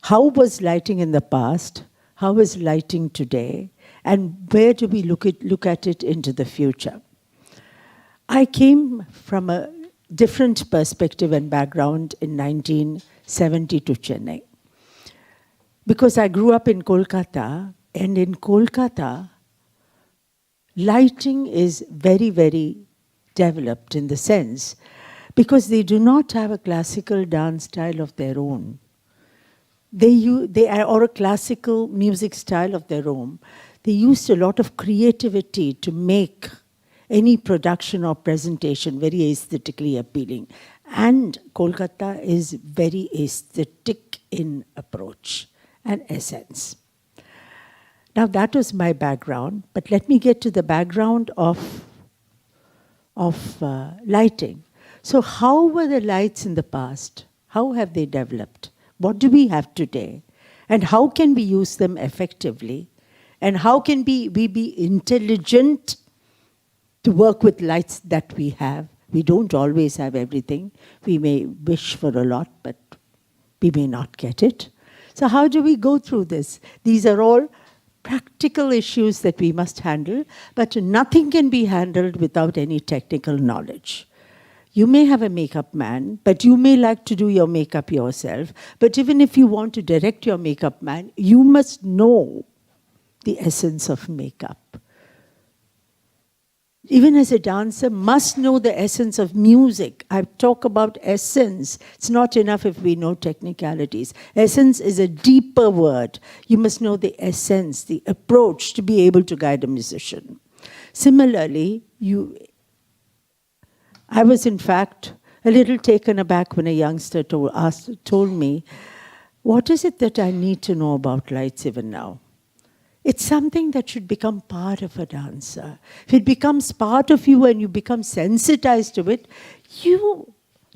How was lighting in the past? How is lighting today? And where do we look at it into the future? I came from a different perspective and background in 1970 to Chennai. Because I grew up in Kolkata, and in Kolkata, lighting is very, very developed in the sense because they do not have a classical dance style of their own. Or a classical music style of their own. They used a lot of creativity to make any production or presentation very aesthetically appealing. And Kolkata is very aesthetic in approach and essence. Now that was my background, but let me get to the background of lighting. So how were the lights in the past? How have they developed? What do we have today? And how can we use them effectively? And how can we be intelligent to work with lights that we have? We don't always have everything. We may wish for a lot, but we may not get it. So how do we go through this? These are all practical issues that we must handle, but nothing can be handled without any technical knowledge. You may have a makeup man, but you may like to do your makeup yourself. But even if you want to direct your makeup man, you must know the essence of makeup. Even as a dancer, must know the essence of music. I talk about essence. It's not enough if we know technicalities. Essence is a deeper word. You must know the essence, the approach to be able to guide a musician. Similarly, I was in fact a little taken aback when a youngster told me, what is it that I need to know about lights even now? It's something that should become part of a dancer. If it becomes part of you and you become sensitized to it,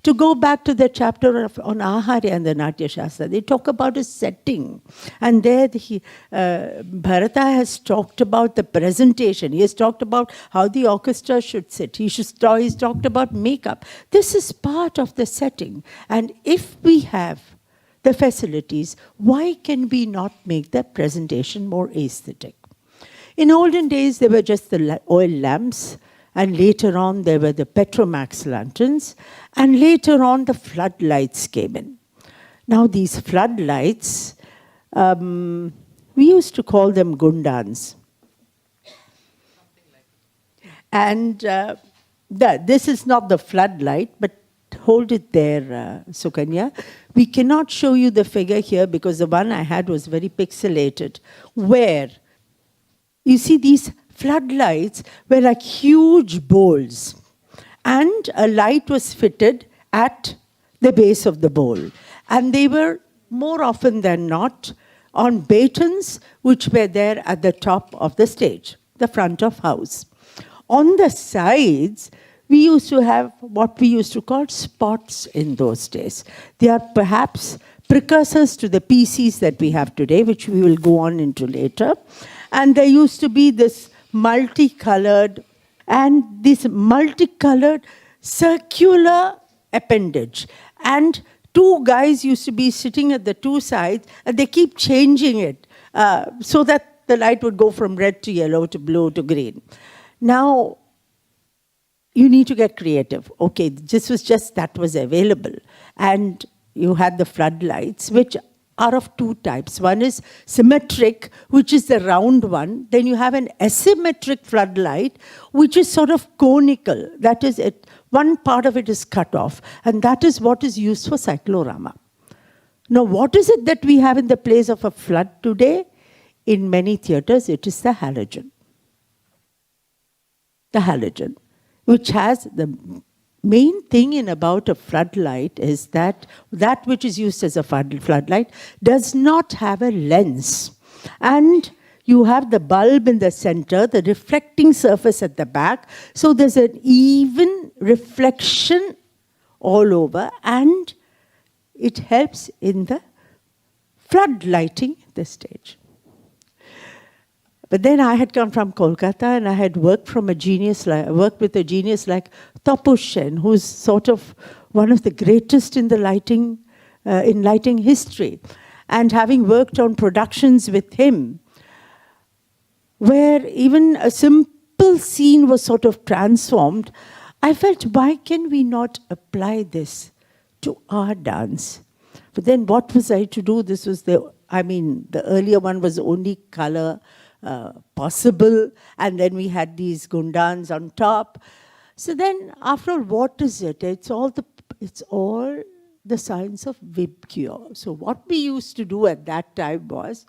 to go back to the chapter on Aharya and the Natya Shastra, they talk about a setting. And there Bharata has talked about the presentation. He has talked about how the orchestra should sit. He's talked about makeup. This is part of the setting. And if we have the facilities, why can we not make the presentation more aesthetic? In olden days, there were just the oil lamps, and later on, there were the Petromax lanterns, and later on, the floodlights came in. Now, these floodlights, we used to call them gundans. And this is not the floodlight, but hold it there, Sukanya. We cannot show you the figure here because the one I had was very pixelated, where you see these floodlights were like huge bowls, and a light was fitted at the base of the bowl. And they were, more often than not, on batons which were there at the top of the stage, the front of house. On the sides, we used to have what we used to call spots in those days. They are perhaps precursors to the PCs that we have today, which we will go on into later. And there used to be this multicolored circular appendage. And two guys used to be sitting at the two sides, and they keep changing it so that the light would go from red to yellow to blue to green. Now, you need to get creative. Okay, this was just that was available. And you had the floodlights, which are of two types. One is symmetric, which is the round one. Then you have an asymmetric floodlight, which is sort of conical. That is it. One part of it is cut off. And that is what is used for cyclorama. Now, what is it that we have in the place of a flood today? In many theatres, it is the halogen. The halogen, which has the main thing in about a floodlight is that which is used as a floodlight does not have a lens. And you have the bulb in the center, the reflecting surface at the back. So there's an even reflection all over, and it helps in the floodlighting the stage. But then I had come from Kolkata, and I had worked with a genius like Taposh Sen, who's sort of one of the greatest in the lighting history. And having worked on productions with him, where even a simple scene was sort of transformed, I felt, why can we not apply this to our dance? But then what was I to do? This was the earlier one was only color possible, and then we had these gundans on top. So then, after all, what is it? It's all the science of vibgyor. So what we used to do at that time was,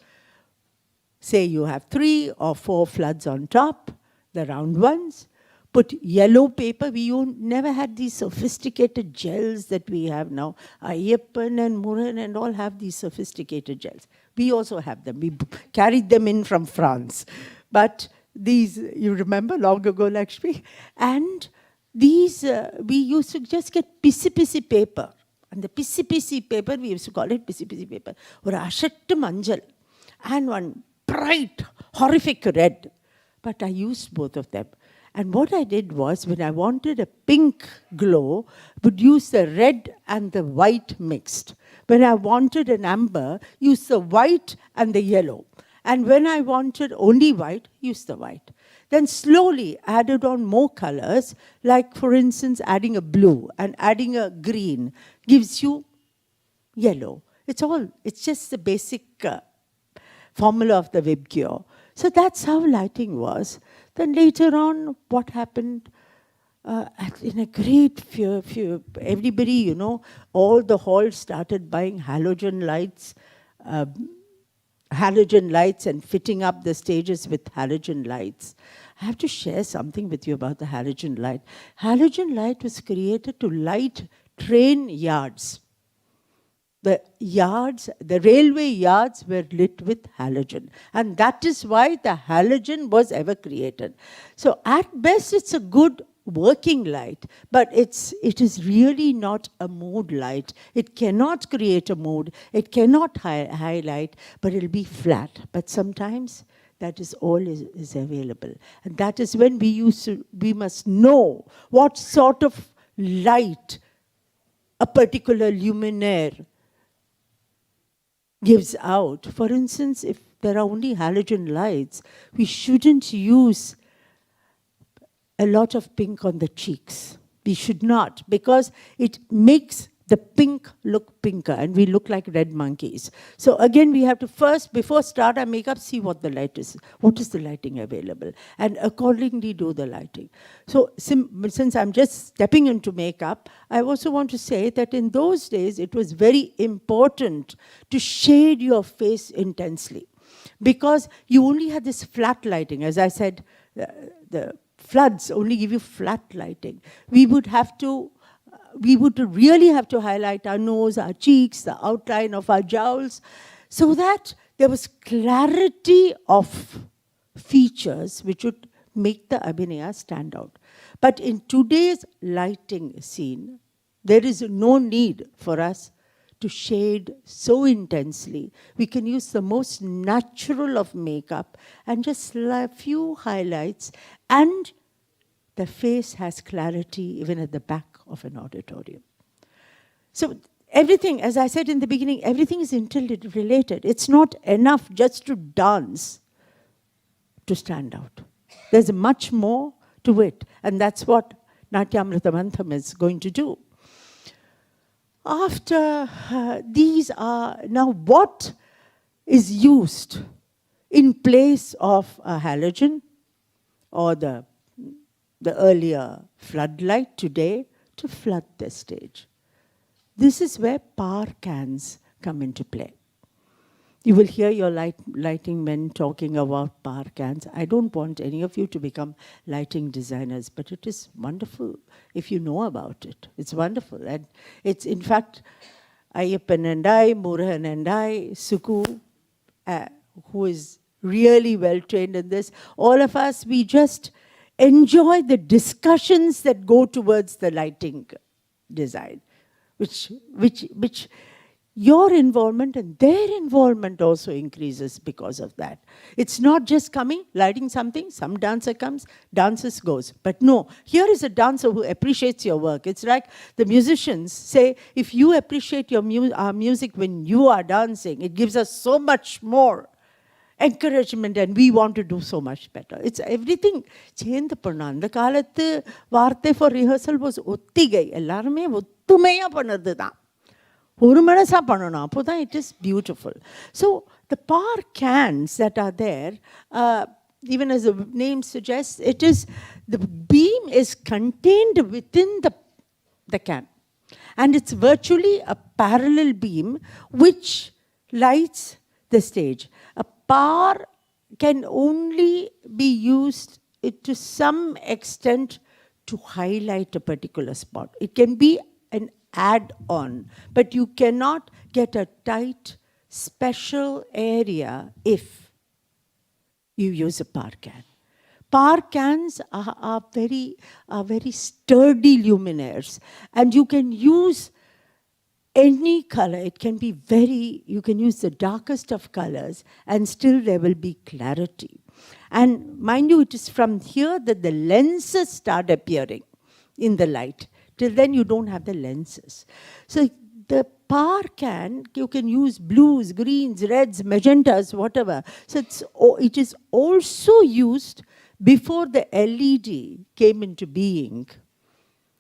say you have 3 or 4 floods on top, the round ones, put yellow paper. We never had these sophisticated gels that we have now. Ayyappan and Muran and all have these sophisticated gels. We also have them. We carried them in from France. But these, you remember, long ago, Lakshmi? And these, we used to just get pisi paper. And the pisi paper, we used to call it pisi paper, or ashattu manjal, and one bright, horrific red. But I used both of them. And what I did was, when I wanted a pink glow, would use the red and the white mixed. When I wanted an amber, use the white and the yellow. And when I wanted only white, use the white. Then slowly added on more colors, like, for instance, adding a blue and adding a green gives you yellow. It's just the basic formula of the vibgyor. So that's how lighting was. Then later on, what happened? In a great fear, everybody, all the halls started buying halogen lights and fitting up the stages with halogen lights. I have to share something with you about the halogen light. Halogen light was created to light train yards. The railway yards were lit with halogen. And that is why the halogen was ever created. So at best, it's a good working light, but it is really not a mood light. It cannot create a mood. It cannot highlight, but it'll be flat. But sometimes that is all is available. And that is when we must know what sort of light a particular luminaire gives out. For instance, if there are only halogen lights, we shouldn't use a lot of pink on the cheeks. We should not, because it makes the pink look pinker and we look like red monkeys. So again, we have to first, before start our makeup, see what the light is. What is the lighting available? And accordingly do the lighting. So since I'm just stepping into makeup, I also want to say that in those days, it was very important to shade your face intensely, because you only had this flat lighting. As I said, the floods only give you flat lighting. We would really have to highlight our nose, our cheeks, the outline of our jowls, so that there was clarity of features which would make the abhinaya stand out. But in today's lighting scene, there is no need for us to shade so intensely. We can use the most natural of makeup and just a few highlights, and the face has clarity even at the back of an auditorium. So everything, as I said in the beginning, everything is interrelated. It's not enough just to dance to stand out. There's much more to it, and that's what Natyamrita Manthan is going to do. After these are, now what is used in place of a halogen or the earlier floodlight today to flood the stage? This is where power cans come into play. You will hear your lighting men talking about power cans. I don't want any of you to become lighting designers, but it is wonderful if you know about it. It's wonderful. And it's, in fact, Ayyappan and I, Murugan and I, Suku, who is really well trained in this, all of us, we just enjoy the discussions that go towards the lighting design, which your involvement and their involvement also increases because of that. It's not just coming, lighting something, some dancer comes, dances goes. But no, here is a dancer who appreciates your work. It's like the musicians say, if you appreciate your our music when you are dancing, it gives us so much more encouragement and we want to do so much better. It's everything changed. அந்த காலத்து வார்த்தை for rehearsal was ஒத்திகை. எல்லாருமே ஒத்துமையா பண்ணது தான். ஒரு மனசா பண்ணணும். அப்போதான் it is beautiful. So the par cans that are there, even as the name suggests, it is the beam is contained within the can. And it's virtually a parallel beam which lights the stage. A par can only be used to some extent to highlight a particular spot. It can be an add-on, but you cannot get a tight, special area if you use a par can. Par cans are very sturdy luminaires, and you can use any color. It can be you can use the darkest of colors and still there will be clarity. And mind you, it is from here that the lenses start appearing in the light. Till then you don't have the lenses. So the par can, you can use blues, greens, reds, magentas, whatever. So it is also used before the LED came into being.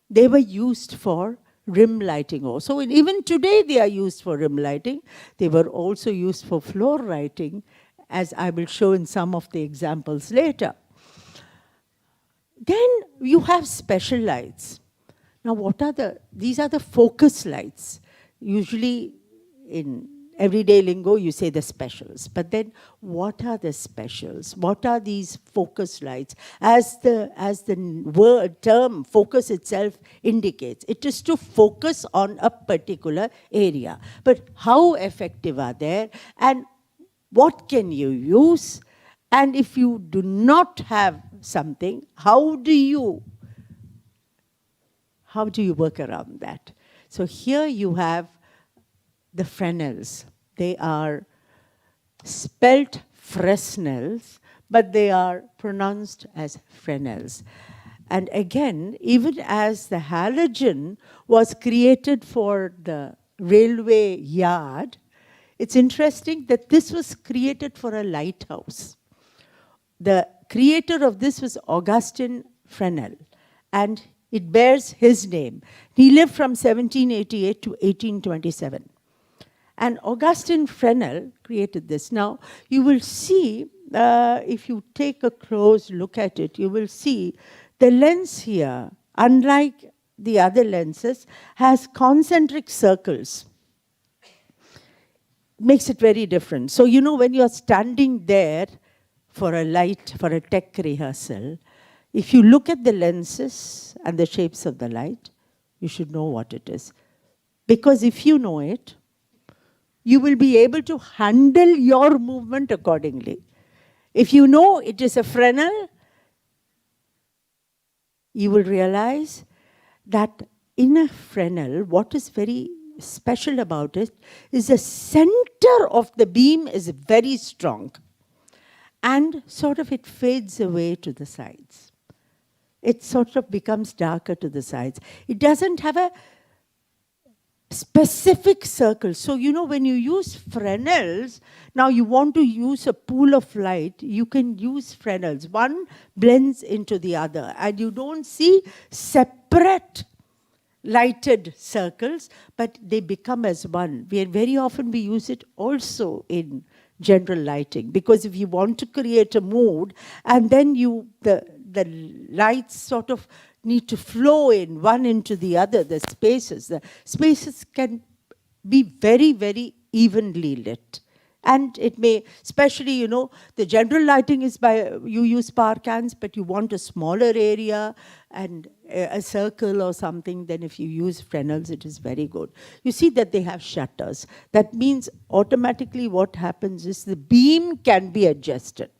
They were used for rim lighting also. And even today they are used for rim lighting. They were also used for floor lighting, as I will show in some of the examples later. Then you have special lights. Now these are the focus lights. Usually in everyday lingo you say the specials. But then what are the specials? What are these focus lights? As the word term focus itself indicates, it is to focus on a particular area. But how effective are they? And what can you use? And if you do not have something, how do you work around that? So here you have the Fresnels. They are spelt Fresnels, but they are pronounced as Fresnels. And again, even as the halogen was created for the railway yard, it's interesting that this was created for a lighthouse. The creator of this was Augustin Fresnel, and it bears his name. He lived from 1788 to 1827. And Augustin Fresnel created this. Now, you will see, if you take a close look at it, you will see the lens here, unlike the other lenses, has concentric circles. Makes it very different. So, you know, when you're standing there for a tech rehearsal, if you look at the lenses and the shapes of the light, you should know what it is. Because if you know it, you will be able to handle your movement accordingly. If you know it is a Fresnel, you will realize that in a Fresnel, what is very special about it is the center of the beam is very strong. And sort of it fades away to the sides. It sort of becomes darker to the sides. It doesn't have a specific circle. So, you know, when you use Fresnels, now you want to use a pool of light, you can use Fresnels. One blends into the other, and you don't see separate lighted circles, but they become as one. Very often we use it also in general lighting, because if you want to create a mood, and then the lights sort of need to flow in one into the other, the spaces can be very, very evenly lit. And it may, especially, you know, the general lighting is you use par cans, but you want a smaller area and a circle or something, then if you use Fresnels, it is very good. You see that they have shutters. That means automatically what happens is the beam can be adjusted.